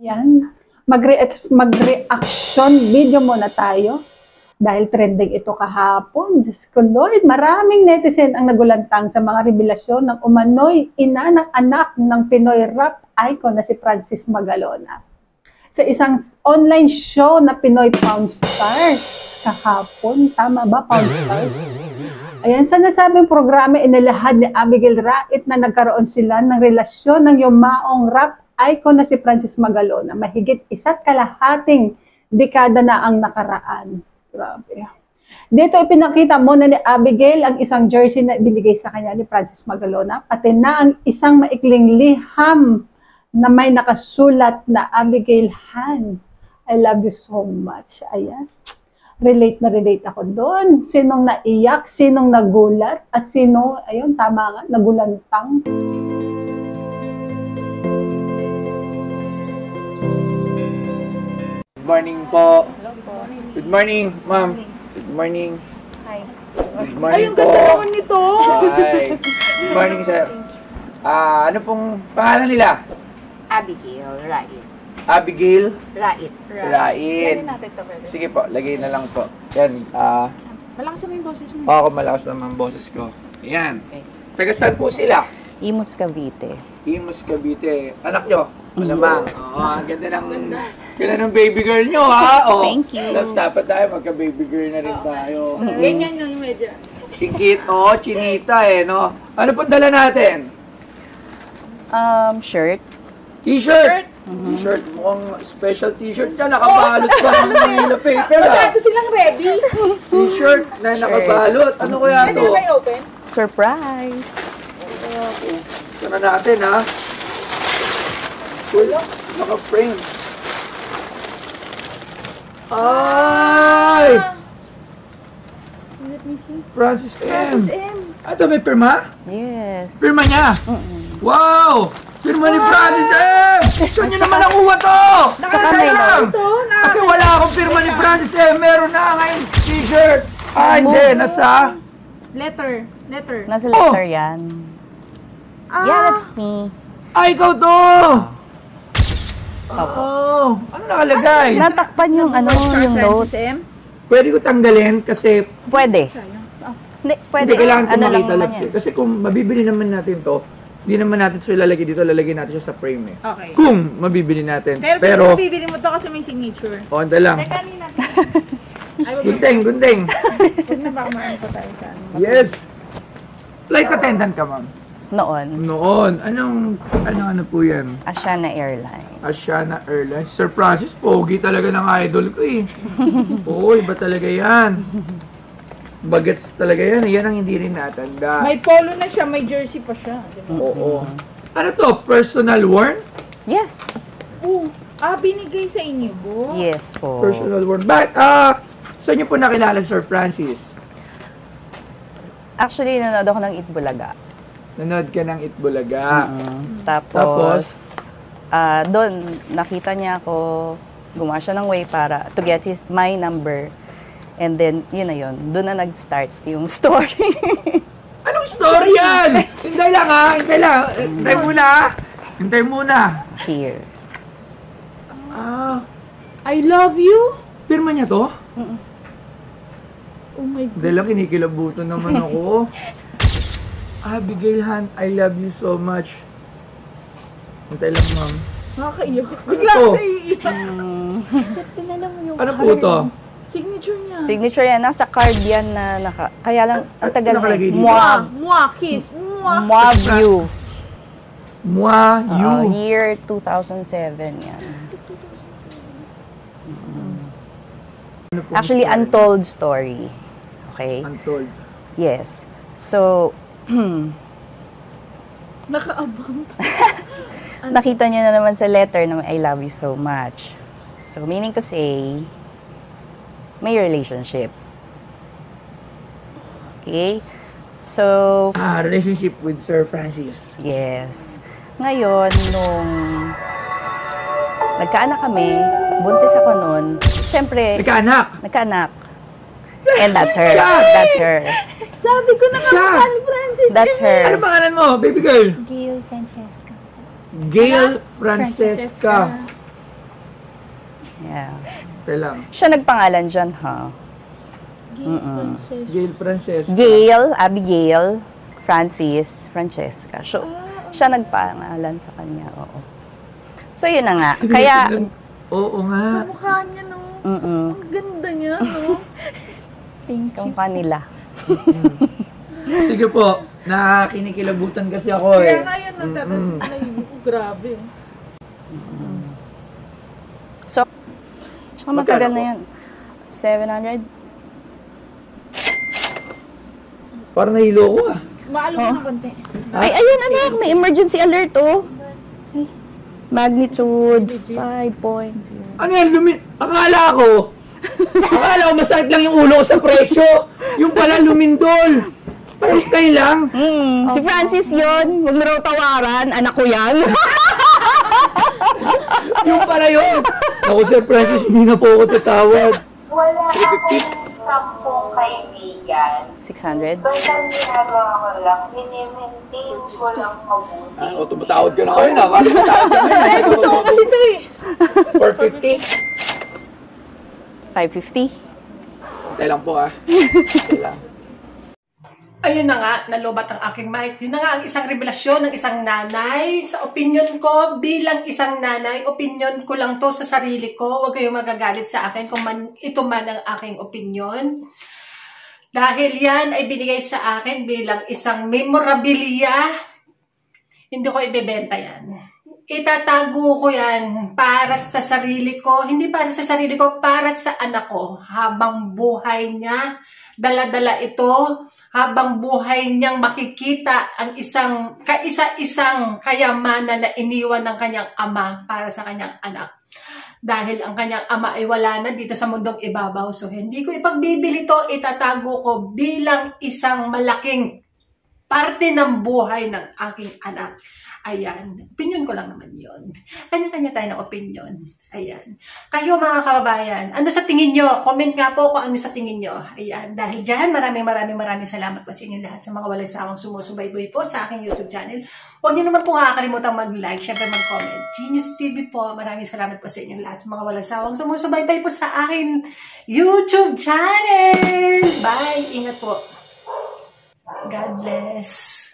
Yan. Mag-reaction video muna tayo. Dahil trending ito kahapon. Diyos ko Lord, maraming netizen ang nagulantang sa mga revelasyon ng umano'y ina ng anak ng Pinoy rap icon na si Francis Magalona. Sa isang online show na Pinoy Pound Stars kahapon. Tama ba, Pound Stars? Ayan, sa nasabing programa, inilahad ni Abigail Rait na nagkaroon sila ng relasyon ng yumaong rap icon na si Francis Magalona. Mahigit 1.5 dekada na ang nakaraan. Grabe. Dito ipinakita muna ni Abigail ang isang jersey na binigay sa kanya ni Francis Magalona, pati na ang isang maikling liham na may nakasulat na Abigail Han, I love you so much. Ayan. Relate na relate ako doon. Sinong naiyak, sinong nagulat, at sino, ayun, tama nga, nagulantang. Good morning po. Good morning, ma'am. Good morning. Hi. Good morning po. Ay, ang ganda naman nito. Hi. Good morning, sir. Ano pong pangalan nila? Abigail Rait. Abigail Rait. Rait. Lagyan natin ito, pwede. Sige po, lagay na lang po. Yan. Malakas naman yung boses mo. Ako malakas naman ang boses ko. Yan. Okay. Taga saan po sila? Imus Cavite. Imus Cavite. Anak nyo? Malamang. Oo, ang ganda ng baby girl nyo, ha? Oh. Thank you. Tapos dapat tayo, magka-baby girl na rin tayo. Ganyan yung medyo. Sikit, chinita no? Ano pong dala natin? Shirt. T-shirt! T-shirt, mukhang special t-shirt ka, nakabalot pa ng Manila paper, Masyado silang ready. T-shirt na nakabalot. Ano kaya Pwede to? ba i-open? Surprise! Gusto na natin, ha? Wala, naka-frame. Ay! Let me see. Francis M. Francis M. Ito, may pirma? Yes. Pirma niya? Wow! Pirma ni Francis M! Saan niyo naman nakuha to? Tsaka may lang! Kasi wala akong pirma ni Francis M. Meron na ngayon t-shirt. Ah, hindi. Nasa? Letter. Nasa letter yan. Yeah, that's me. Ay, ikaw to! Oh, ano nakalagay? Natakpan yung yung note. Francis M. Pwede ko tanggalin kasi Pwede. Hindi, pwede. hindi kailangan ko Ano lang makita naman lang. yan. Kasi kung mabibili naman natin to, hindi naman natin ito ilalagay dito, lalagay natin siya sa frame eh. Okay. Kung mabibili natin. Pero bibili mo to kasi may signature. O, anda lang. Teka, kanina. Gunting. Huwag na baka maano pa tayo sa ano. Yes. Flight attendant ka, ma'am. Noon. Ano po yan? Asiana Airlines. Asiana Airlines. Sir Francis, pogi talaga ng idol ko eh. Oo, iba talaga yan. Bagets talaga yan. Yan ang hindi rin natanda. May polo na siya, may jersey pa siya. Diba? Oo. Ano to? Personal worn? Yes. Binigay sa inyo, bo? Yes po. Personal worn. Bakit? Saan niyo po nakilala Sir Francis? Actually, nanood ako ng Itbulaga. Nanood ka ng Itbulaga. Tapos, doon, nakita niya ako, gumawa siya ng way para to get my number. And then, yun na yun. Doon na nag-start yung story. Anong story yan? Hintay lang ha. Hintay muna. Here. I love you? Pirma niya to? Oh my God. Dahil lang kinikilabutan naman ako. Abigail Hunt, I love you so much. Hintay lang, ma'am. Nakakaiyak. Ano Bigla to? ako iiyak. Tinala mo yung Ano po to? Signature niya. Signature yan. Nasa card yan na kaya lang, ang tagal na. nakalagay dito? Mwah, kiss. Mwah. Moi View. Moi, you. Year 2007 yan. Ano po Actually, story? untold story. Okay? Untold. Yes. So, Nakaabang. nakita niyo na naman sa letter na I love you so much. So, meaning to say, may relationship. Okay? So, Relationship with Sir Francis. yes. Ngayon, nung nagkaanak kami, buntis ako noon, syempre, Nagkaanak. And that's her. Siya! That's her. Sabi ko na Siya! nga ni Francis. That's her. Ano pangalan mo, baby girl? Gail Francesca. Gail Francesca. Yeah. Ito lang. Siya nagpangalan dyan, ha? Gail Francesca. Gail, Abigail, Francis, Francesca. So, siya nagpangalan sa kanya, oo. So, yun na nga. Kaya, Oo nga. Mukha niya, no? Ang ganda niya, no? thank you. Kanila. Sige po. Nakakinikilabutan kasi ako Kaya eh. nga yan, ay, grabe. So, tsaka matagal na yan. 700? Parang nahilo ko ah. Maalo ko ng konti. Ay, ayun anak, may emergency alert, oh. Ay, magnitude 5 points. Ano yan? Akala ko masakit lang yung ulo ko sa presyo. Yung pala lumindol. Parang kayo lang. Si Francis yun. Huwag mo raw tawaran. Anak ko yan. Yung pala yun. Ako, Sir Francis, hindi na po ako tatawad. Wala akong 10 kaibigan. 600? Basta ang ginagawa ko lang, minimaintain ko lang mabuti. O, tumatawad ka na kayo na. Bakit tumatawad ka na? Ay, gusto ko kasi ito eh. 450? 550? Tayo lang po ah. Tayo lang. Ayun na nga, nalubat ang aking mic. Yun na nga ang isang revelasyon ng isang nanay. Sa opinion ko, bilang isang nanay, opinion ko lang to sa sarili ko. Huwag kayong magagalit sa akin kung ito man ang aking opinion. Dahil yan ay binigay sa akin bilang isang memorabilia, hindi ko ibebenta yan. Itatago ko yan para sa sarili ko, hindi para sa sarili ko, para sa anak ko. Habang buhay niya, dala-dala ito, habang buhay niyang makikita ang isang kaisa-isang kayamanan na iniwan ng kanyang ama para sa kanyang anak. Dahil ang kanyang ama ay wala na dito sa mundong ibabaw. So hindi ko ipagbibili to, itatago ko bilang isang malaking parte ng buhay ng aking anak. Ayan. Opinion ko lang naman yun. Kanya-kanya tayo ng opinion. Ayan. Kayo mga kababayan, ano sa tingin nyo? Comment nga po kung ano sa tingin nyo. Ayan. Dahil dyan, maraming salamat po sa inyo lahat sa mga walang sawang sumusubaybay po sa aking YouTube channel. Huwag nyo naman po kakalimutan mag-like, syempre mag-comment. Genius TV po, maraming salamat po sa inyo lahat sa mga walang sawang sumusubaybay po sa aking YouTube channel. Bye! Ingat po. God bless.